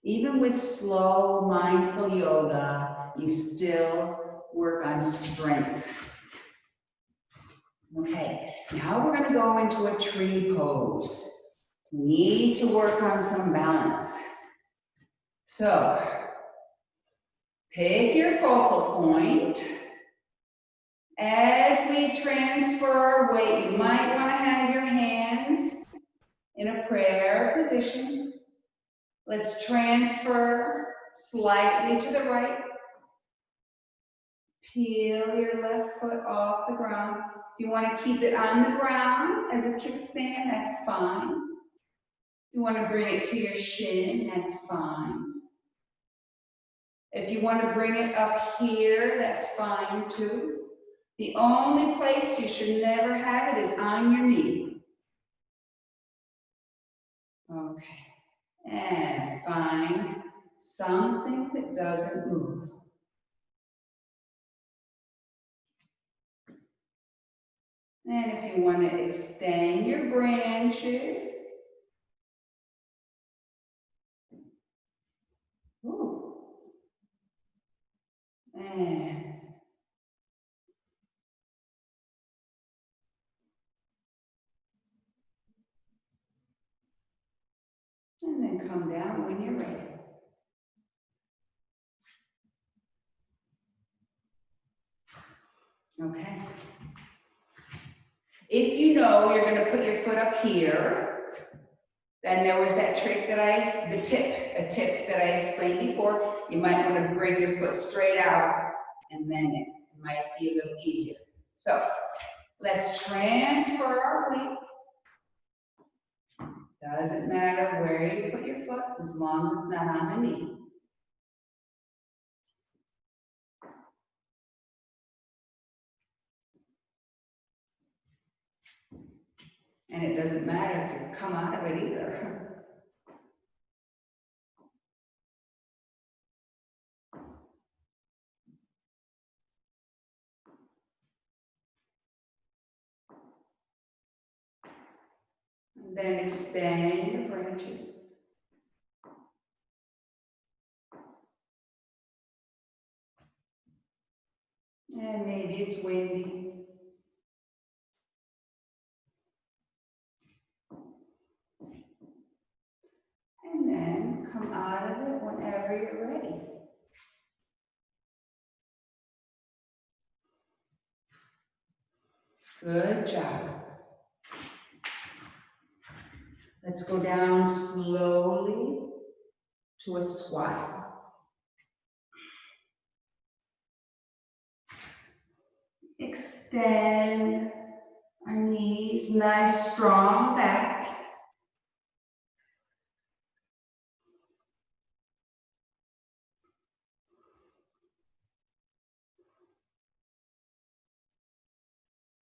Even with slow, mindful yoga, you still work on strength. Okay, now we're going to go into a tree pose. We need to work on some balance. So, pick your focal point. As we transfer our weight, you might want to have your hands in a prayer position. Let's transfer slightly to the right. Peel your left foot off the ground. If you want to keep it on the ground as a kickstand, that's fine. If you want to bring it to your shin, that's fine. If you want to bring it up here, that's fine too. The only place you should never have it is on your knee. Okay, and find something that doesn't move. And if you want to extend your branches, ooh, and then come down when you're ready. Okay. If you know you're going to put your foot up here, then there was that trick that a tip that I explained before. You might want to bring your foot straight out, and then it might be a little easier. So let's transfer our weight. Doesn't matter where you put your foot, as long as it's not on the knee. And it doesn't matter if you come out of it either. And then extend your branches. And maybe it's windy. And then come out of it whenever you're ready. Good job. Let's go down slowly to a squat. Extend our knees, nice strong back.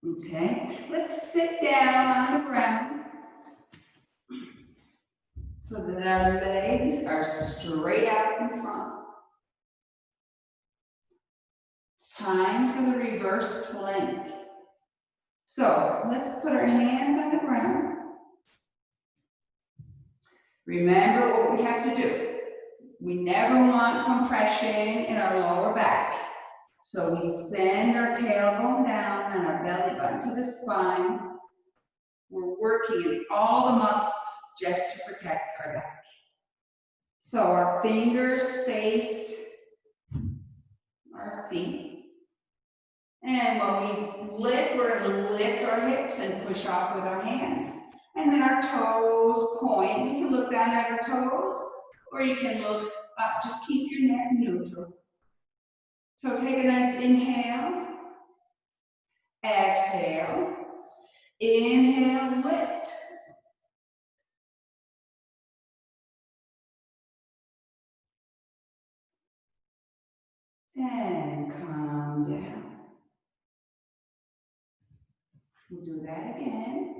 Okay, let's sit down on the ground so that our legs are straight out in front. It's time for the reverse plank. So let's put our hands on the ground. Remember what we have to do. We never want compression in our lower back. So we send our tailbone down and our belly button to the spine. We're working all the muscles just to protect our back. So our fingers face our feet. And when we lift, we're going to lift our hips and push off with our hands. And then our toes point. You can look down at our toes, or you can look up. Just keep your neck neutral. So take a nice inhale, exhale, inhale, lift. And calm down. We'll do that again.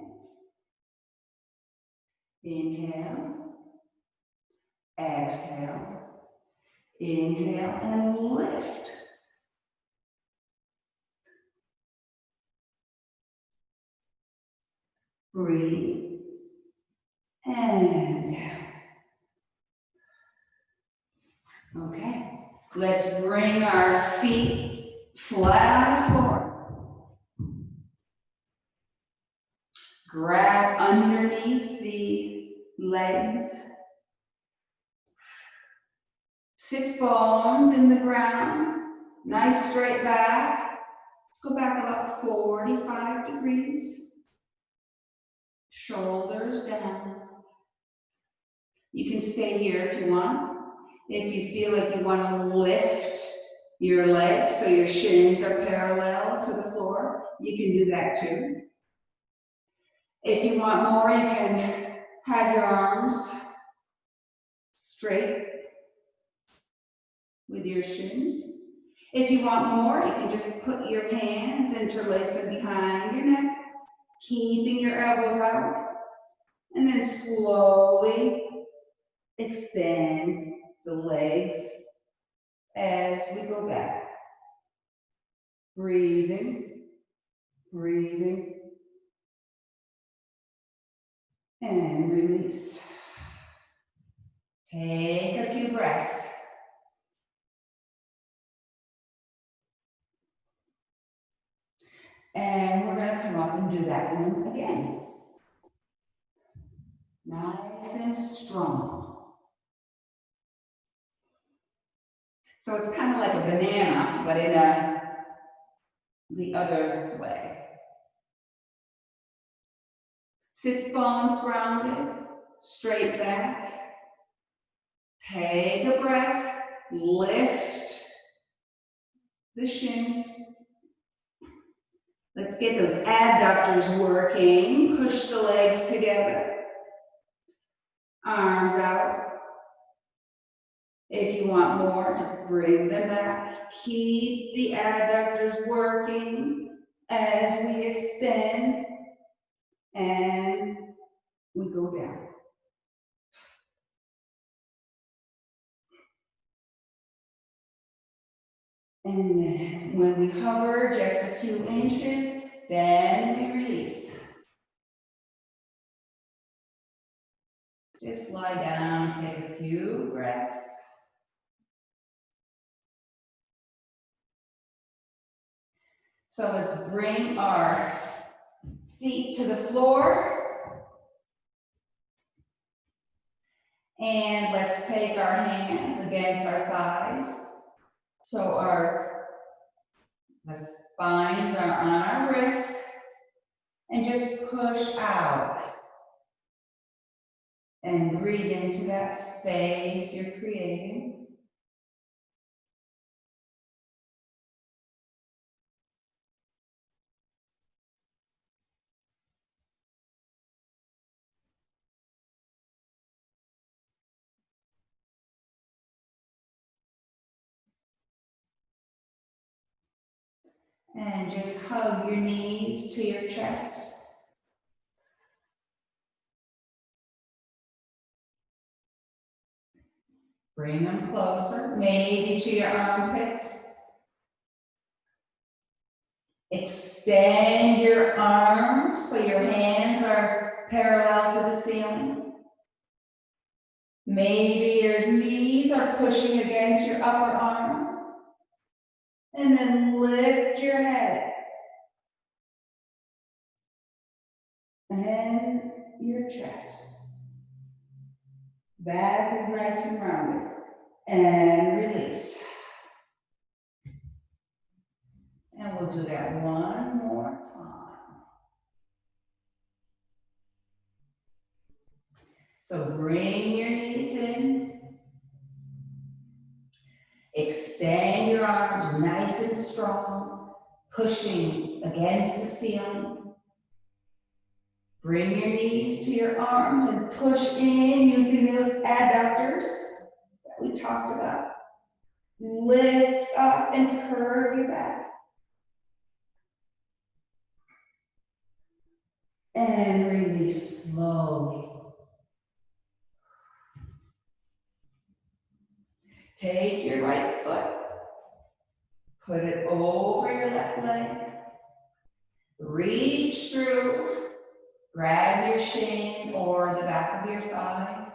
Inhale, exhale, inhale, and lift. Breathe, and down. Okay, let's bring our feet flat on the floor. Grab underneath the legs. Sits bones in the ground. Nice straight back. Let's go back about 45 degrees. Shoulders down. You can stay here if you want. If you feel like you want to lift your legs so your shins are parallel to the floor, you can do that too. If you want more, you can have your arms straight with your shins. If you want more, you can just put your hands, interlace them behind your neck, keeping your elbows out, and then slowly extend the legs as we go back. Breathing, breathing, and release. Take a few breaths. And we're going to come up and do that one again. Nice and strong. So it's kind of like a banana, but in the other way. Sits bones grounded, straight back. Take a breath, lift the shins. Let's get those adductors working. Push the legs together. Arms out. If you want more, just bring them back. Keep the adductors working as we extend and we go down. And then when we hover just a few inches, then we release. Just lie down, take a few breaths. So let's bring our feet to the floor. And let's take our hands against our thighs. So the spines are on our wrists. And just push out. And breathe into that space you're creating. And just hug your knees to your chest. Bring them closer, maybe to your armpits. Extend your arms so your hands are parallel to the ceiling. Maybe your knees are pushing against your upper arm. And then lift your head. And your chest. Back is nice and rounded. And release. And we'll do that one more time. So bring your knees in. Extend your arms nice and strong, pushing against the ceiling. Bring your knees to your arms and push in using those adductors that we talked about. Lift up and curve your back. And release slowly. Take your right foot, put it over your left leg. Reach through, grab your shin or the back of your thigh.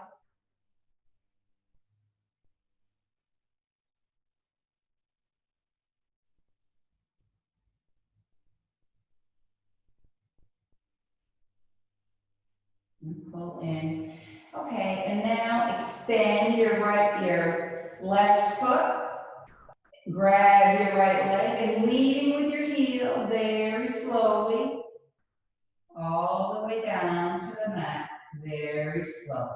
And pull in. Okay, and now extend your left foot. Grab your right leg and leading with your heel very slowly, all the way down to the mat, very slow.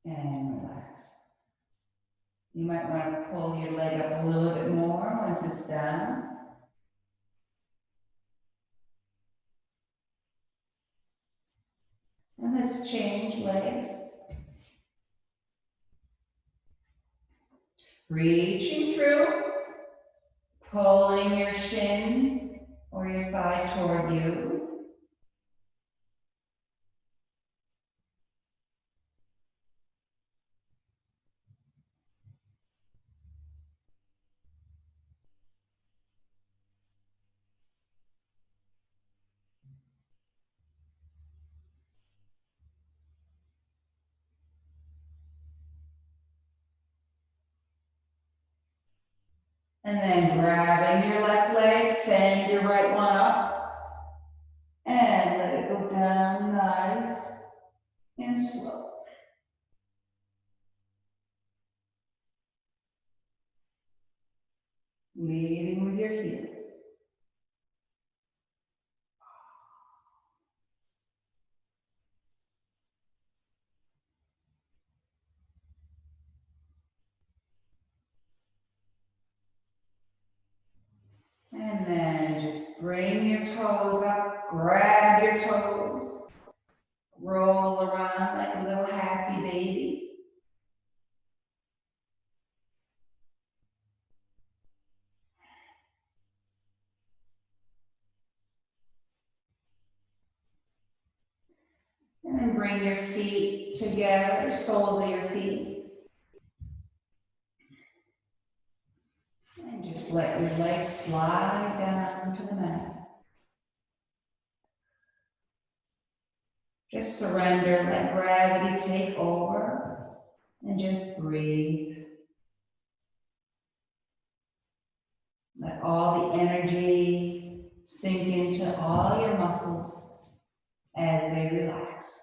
And relax. You might want to pull your leg up a little bit more once it's done. And let's change legs. Reaching through, pulling your shin or your thigh toward you. And then grabbing your left leg, send your right one up. And let it go down nice and slow. Leading with your heel. And then just bring your toes up, grab your toes, roll around like a little happy baby. And then bring your feet together, soles of your feet. And just let your legs slide down to the mat. Just surrender, let gravity take over, and just breathe. Let all the energy sink into all your muscles as they relax.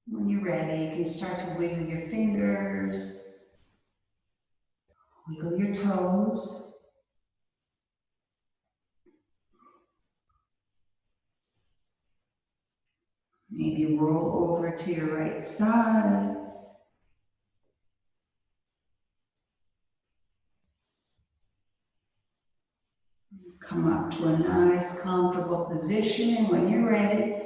When you're ready, you can start to wiggle your fingers, wiggle your toes. Maybe roll over to your right side. Come up to a nice, comfortable position. When you're ready,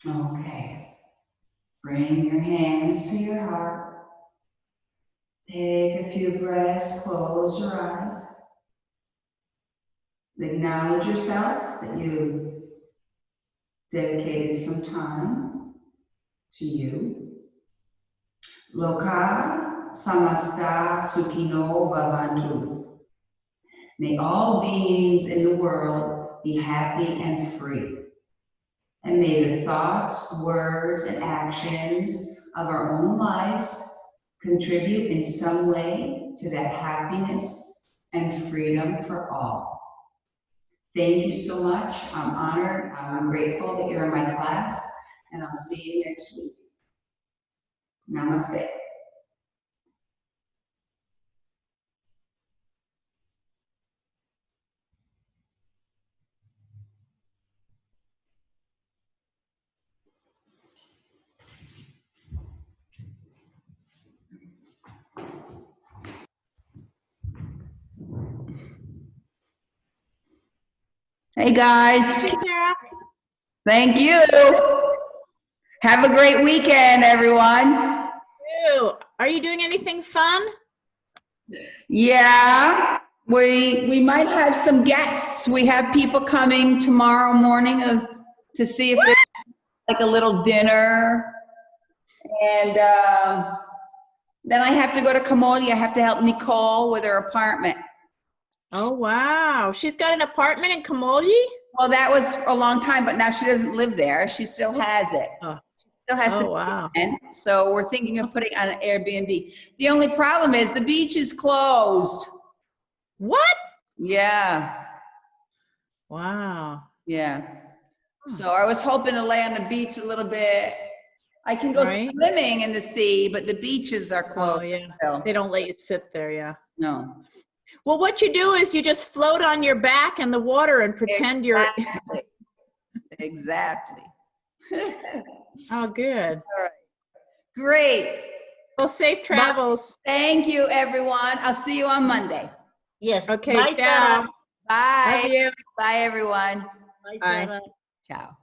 Okay. Bring your hands to your heart. Take a few breaths, close your eyes. Acknowledge yourself that you dedicated some time to you. Loka samasta sukhino bhavantu. May all beings in the world be happy and free. And may the thoughts, words, and actions of our own lives contribute in some way to that happiness and freedom for all. Thank you so much. I'm honored. I'm grateful that you're in my class, and I'll see you next week. Namaste. Hey guys, Hey, Tara. thank you. Have a great weekend, everyone. Ew. Are you doing anything fun? Yeah, we might have some guests. We have people coming tomorrow morning to see if there's like a little dinner. And then I have to go to Cambodia. I have to help Nicole with her apartment. Oh, wow. She's got an apartment in Cambodia? Well, that was a long time, but now she doesn't live there. She still has it. Oh. She still has to Oh, wow. pay rent. So we're thinking of putting on an Airbnb. The only problem is the beach is closed. What? Yeah, Wow. yeah. So I was hoping to lay on the beach a little bit. I can go Right. swimming in the sea, but the beaches are Oh, closed yeah. still. They don't let you sit there, yeah. No. Well, what you do is you just float on your back in the water and pretend you're... Exactly. Exactly. Oh, good. Great. Well, safe travels. Thank you, everyone. I'll see you on Monday. Yes. Okay, Bye, ciao. Sarah. Bye. Love you. Bye, everyone. Bye, Bye. Sarah. Ciao.